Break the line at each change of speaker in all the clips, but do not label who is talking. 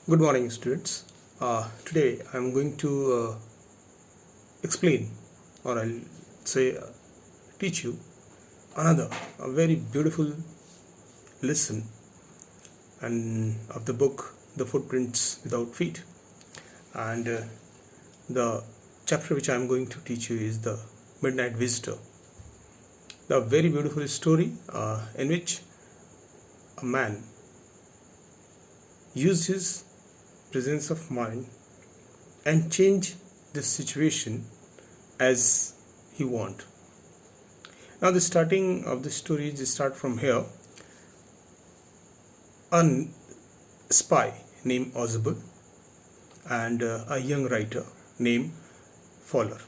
Good morning, students. Today I am going to explain, or I'll say, teach you another a very beautiful lesson and of the book The Footprints Without Feet. And the chapter which I am going to teach you is The Midnight Visitor. The very beautiful story in which a man used his presence of mind and change the situation as he want. Now the starting of the story is start from here. A spy named Ozable and a young writer named Fowler.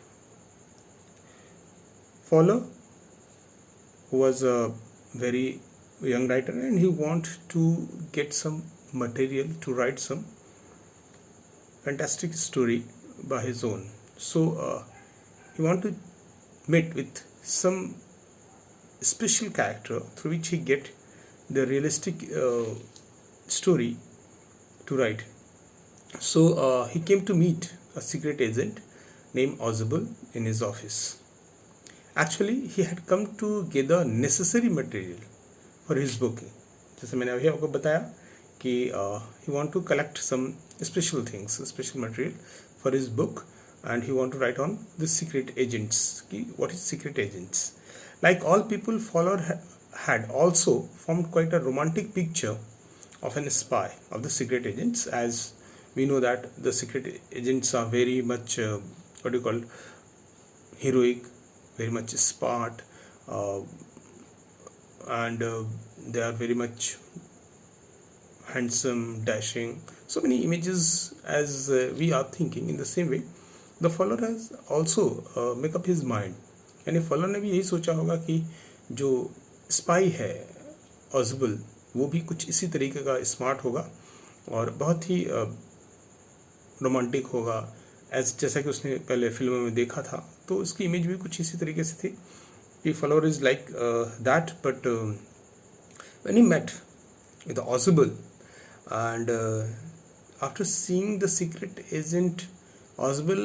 Fowler was a very young writer and he wanted to get some material to write some fantastic story by his own. So he wanted to meet with some special character through which he get the realistic story to write. So he came to meet a secret agent named Ozable in his office. Actually, he had come to gather necessary material for his book. जैसे मैंने अभी आपको बताया कि he want to collect some special things, special material for his book, and he want to write on the secret agents. What is secret agents? Like all people, Fowler had also formed quite a romantic picture of an spy, of the secret agents, as we know that the secret agents are very much heroic, very much smart, and they are very much handsome, dashing, so many images as we are thinking. In the same way, the Fowler has also make up his mind. यानी faller ने भी यही सोचा होगा कि जो spy है ऑज़बल वो भी कुछ इसी तरीके का स्मार्ट होगा और बहुत ही रोमांटिक होगा, जैसा कि उसने पहले फिल्मों में देखा था. तो उसकी इमेज भी कुछ इसी तरीके से थी कि follower is like that. But when he met with Osbal and after seeing the secret agent Ozable,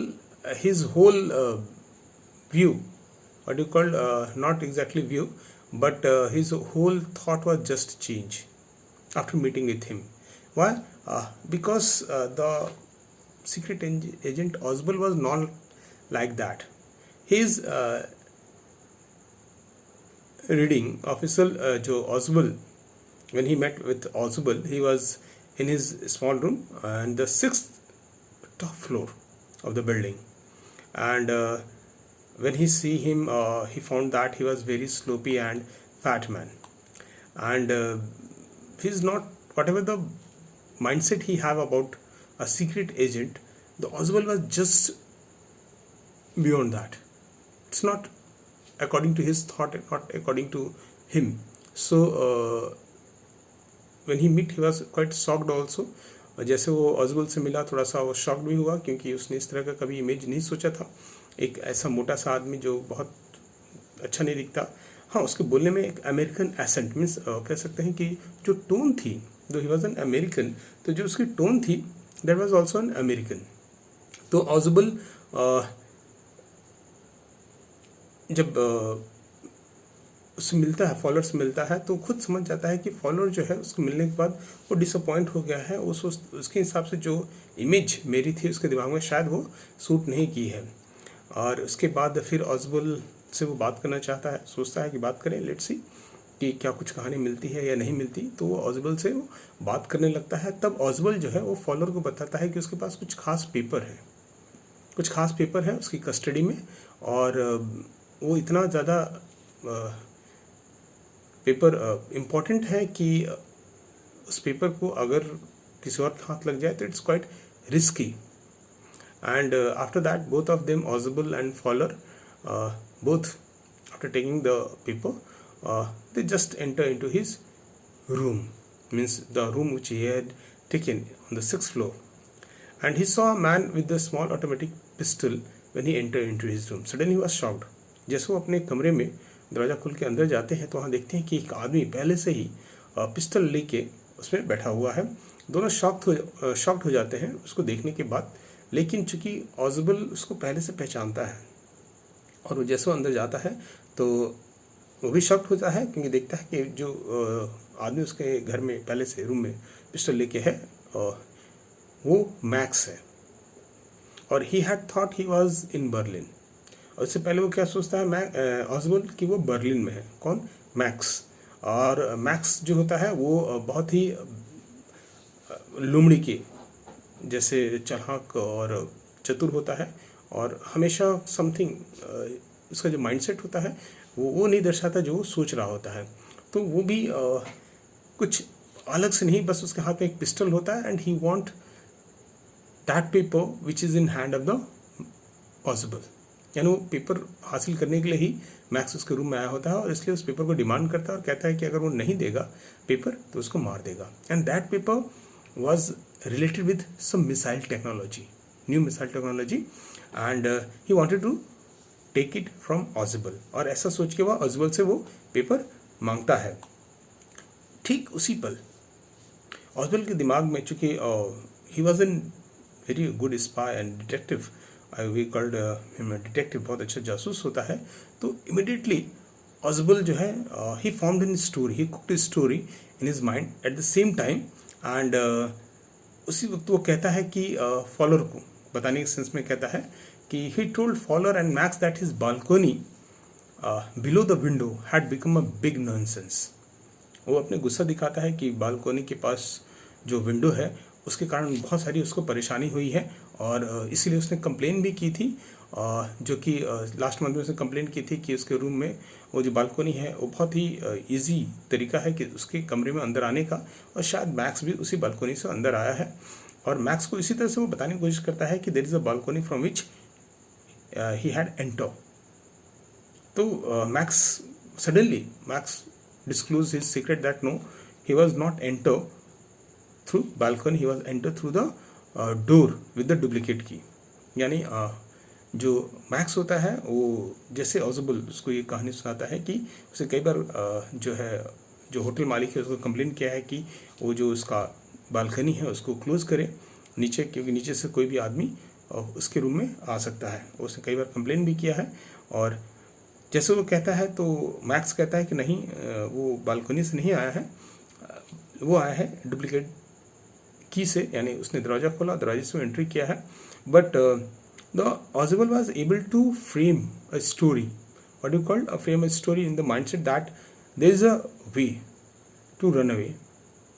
his whole view, what you call, not exactly view, but his whole thought was just changed after meeting with him. Why? Because the secret agent Ozable was not like that. His reading official जो Ozable, when he met with Ozable, he was in his small room and the 6th top floor of the building, and when he see him, he found that he was very sloppy and fat man, and he's not, whatever the mindset he have about a secret agent, the Ozable was just beyond that. It's not according to his thought, not according to him. So when he meet, he was quite shocked also. जैसे वो ऑज़बल से मिला थोड़ा सा वो shocked भी हुआ क्योंकि उसने इस तरह का कभी इमेज नहीं सोचा था. एक ऐसा मोटा सा आदमी जो बहुत अच्छा नहीं दिखता. हाँ, उसके बोलने में एक अमेरिकन एसेंट, मीन्स कह सकते हैं कि जो टोन थी, जो ही वॉज एन अमेरिकन, तो जो उसकी टोन थी that was also an American. तो ऑज़बल जब उससे मिलता है, फॉलोअर से मिलता है, तो खुद समझ जाता है कि फॉलोअर जो है उसको मिलने के बाद वो डिसअपॉइंट हो गया है. उसके हिसाब से जो इमेज मेरी थी उसके दिमाग में शायद वो सूट नहीं की है. और उसके बाद फिर ऑज़बल से वो बात करना चाहता है, सोचता है कि बात करें, लेट्स सी कि क्या कुछ कहानी मिलती है या नहीं मिलती. तो वो ऑज़बल से वो बात करने लगता है. तब ऑज़बल जो है वो फॉलोअर को बताता है कि उसके पास कुछ खास पेपर है उसकी कस्टडी में, और वो इतना ज़्यादा पेपर इम्पॉर्टेंट है कि उस पेपर को अगर किसी और के हाथ लग जाए तो it's quite risky. And after that both of them, Osbal and follower, both after taking the paper they just enter into his room, means the room which he had taken on the 6th floor, and he saw a man with a small automatic pistol when he entered into his room. Suddenly he was shocked. जैसे वो अपने कमरे में दरवाज़ा खोल के अंदर जाते हैं तो वहाँ देखते हैं कि एक आदमी पहले से ही पिस्टल लेके उसमें बैठा हुआ है दोनों शॉक्ड हो जाते हैं उसको देखने के बाद, लेकिन चूंकि ऑजिबल उसको पहले से पहचानता है और वो जैसे वो अंदर जाता है तो वो भी शॉक्ड होता है, क्योंकि देखता है कि जो आदमी उसके घर में पहले से रूम में पिस्टल लेके है वो मैक्स है। और he had thought he was in Berlin, और इससे पहले वो क्या सोचता है ऑसबोल कि वो बर्लिन में है। कौन? मैक्स। और मैक्स जो होता है वो बहुत ही लुमड़ी के जैसे चालाक और चतुर होता है, और हमेशा समथिंग उसका जो माइंडसेट होता है वो नहीं दर्शाता जो वो सोच रहा होता है। तो वो भी कुछ अलग से नहीं, बस उसके हाथ में एक पिस्टल होता है, and he want that paper which is in hand of the Osbal. यानी वो पेपर हासिल करने के लिए ही मैक्स उसके रूम में आया होता है, और इसलिए उस पेपर को डिमांड करता है और कहता है कि अगर वो नहीं देगा पेपर तो उसको मार देगा। And that paper was related with some missile technology, new missile technology, and he wanted to take it from Osbal. और ऐसा सोच के वह ऑसबल से वो पेपर मांगता है। ठीक उसी पल ऑसबल के दिमाग में, चूंकि he was an very good spy and detective, we called him detective, बहुत अच्छा जासूस होता है, तो इमिडिएटली ऑसबल जो है he formed an story, he cooked story in his mind at the same time. And उसी वक्त वो कहता है कि फॉलोअर को बताने के सेंस में कहता है कि he told follower and max that his balcony below the window had become a big nonsense. वो अपने गुस्सा दिखाता है कि बालकोनी के पास जो विंडो है उसके कारण बहुत सारी उसको परेशानी हुई है, और इसीलिए उसने कंप्लेन भी की थी, जो कि लास्ट मंथ में उसने कंप्लेन की थी कि उसके रूम में वो जो बालकोनी है वो बहुत ही इजी तरीका है कि उसके कमरे में अंदर आने का, और शायद मैक्स भी उसी बालकोनी से अंदर आया है। और मैक्स को इसी तरह से वो बताने की कोशिश करता है कि there is a balcony from which he had enter. तो Max disclosed his secret that no, he was not enter through balcony, he was enter through the door with the duplicate key। यानी जो max होता है वो जैसे ऑसबल उसको ये कहानी सुनाता है कि उसे कई बार जो है जो होटल मालिक है उसको कंप्लेन किया है कि वो जो उसका बालकनी है उसको क्लोज करे नीचे, क्योंकि नीचे से कोई भी आदमी उसके रूम में आ सकता है। उसने कई बार कंप्लेन भी किया है, और जैसे वो कहता है तो मैक्स कहता है कि नहीं, वो बालकनी से नहीं आया है, वो आया है डुप्लीकेट की से, यानी उसने दरवाज़ा खोला, दरवाजे से एंट्री किया है। But the Osbal was able to frame a story, what you called a frame a story in the mindset that there is a way to run away,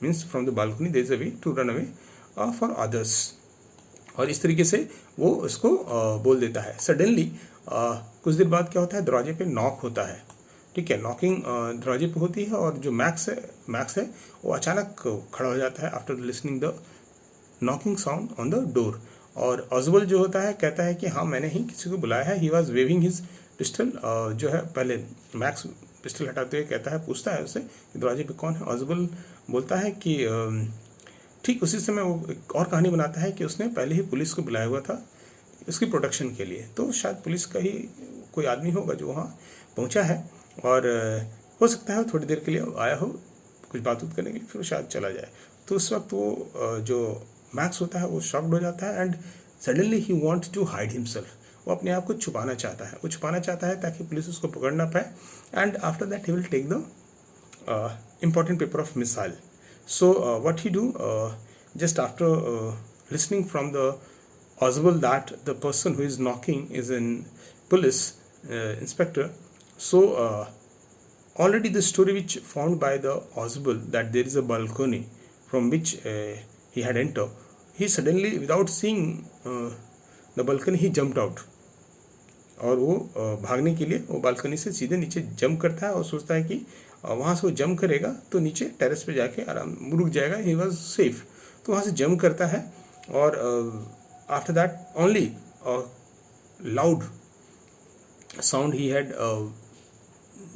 means from the balcony there is a way to run away for others. और इस तरीके से वो उसको बोल देता है। Suddenly कुछ देर बाद क्या होता है, दरवाजे पे नॉक होता है। ठीक है, नॉकिंग दरवाजे पे होती है, और जो मैक्स है वो अचानक खड़ा हो जाता है after listening the knocking sound on the door. और ऑसबल जो होता है कहता है कि हाँ मैंने ही किसी को बुलाया है। He was waving his pistol, जो है पहले मैक्स पिस्टल हटाते हुए कहता है, पूछता है उससे कि दरवाजे पे कौन है। ऑसबल बोलता है कि ठीक उसी समय वो एक और कहानी बनाता है कि उसने पहले ही पुलिस को बुलाया हुआ था उसकी प्रोटेक्शन के लिए, तो शायद पुलिस का ही कोई आदमी होगा जो वहाँ पहुँचा है, और हो सकता है थोड़ी देर के लिए आया हो कुछ बात करने के लिए, फिर शायद चला जाए। तो उस वक्त वो जो मैक्स होता है वो शॉक्ड हो जाता है, and suddenly he wants to hide himself. वो अपने आप को छुपाना चाहता है, ताकि पुलिस उसको पकड़ ना पाए, and after that he will take the important paper of missile. So what he do, just after listening from the Oswald that the person who is knocking is an police inspector, so already the story which found by the Oswald that there is a balcony from which he had entered, he suddenly without seeing the balcony he jumped out, और वो भागने के लिए वो balcony से सीधे नीचे jump करता है और सोचता है कि वहाँ से वो जंप करेगा तो नीचे टेरेस पे जाके आराम रुक जाएगा, ही वॉज सेफ। तो वहाँ से जंप करता है, और after that only loud sound he had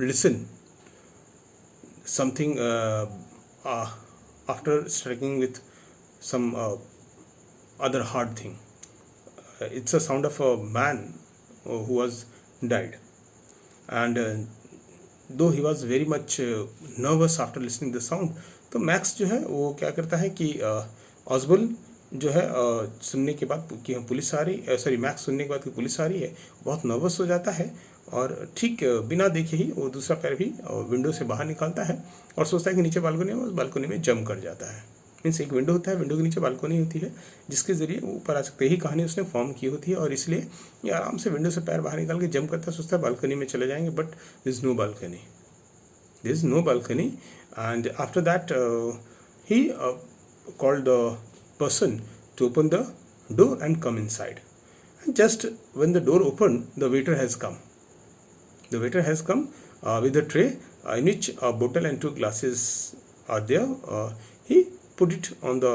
listen something after striking with some other hard thing, it's a sound of a man who was died, and though he was very much nervous after listening the sound, तो max जो है वो क्या करता है कि ऑसबल जो है सुनने के बाद कि पुलिस आ रही, सॉरी मैक्स सुनने के बाद कि पुलिस आ रही है, बहुत नर्वस हो जाता है और ठीक बिना देखे ही वो दूसरा पैर भी विंडो से बाहर निकालता है और सोचता है कि नीचे बालकनी है, उस बालकनी में जंप कर जाता है। मीन्स एक विंडो होता है, विंडो के नीचे बालकनी होती है जिसके जरिए वो ऊपर आ सकते, ही कहानी उसने फॉर्म की होती है और इसलिए ये आराम से विंडो से पैर बाहर निकाल के जंप करता है, सोचता है बालकनी में चले जाएंगे, but this is no balcony, this is no balcony. And after that he called the person to open the door and come inside. And just when the door opened, the waiter has come. The waiter has come with a tray in which a bottle and 2 glasses are there. He put it on the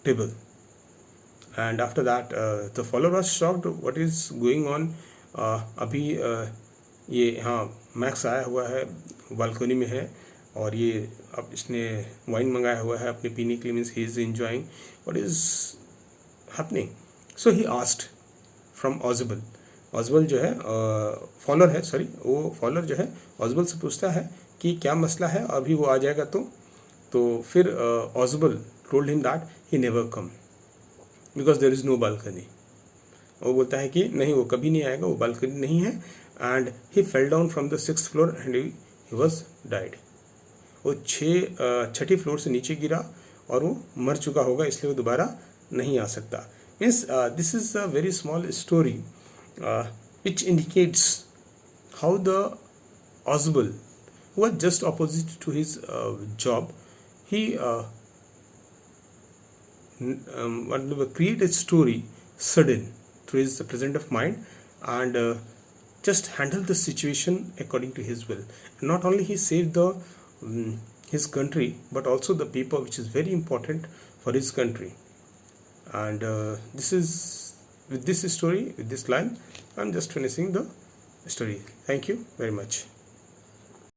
table. And after that, the follower was shocked. What is going on? अभी ये हाँ max आया हुआ है, balcony में है और ये अब इसने वाइन मंगाया हुआ है अपने पीने के लिए, means he is enjoying, what is happening. So he asked from Osbal, Osbal जो है फॉलोअर है, सॉरी वो फॉलोअर जो है ऑसबल से पूछता है कि क्या मसला है, अभी वो आ जाएगा तो फिर Osbal told him that he never come because there is no balcony. वो बोलता है कि नहीं वो कभी नहीं आएगा, वो बालकनी नहीं है। And he fell down from the 6th floor and he was died. वो 6ठी फ्लोर से नीचे गिरा और वो मर चुका होगा, इसलिए वो दोबारा नहीं आ सकता। Means this is a very small story which indicates how the Osbal who was just opposite to his job, he create a story sudden through his presence of mind and just handle the situation according to his will. And not only he saved the his country but also the people, which is very important for his country. And this is with this story, with this line, I'm just finishing the story. Thank you very much.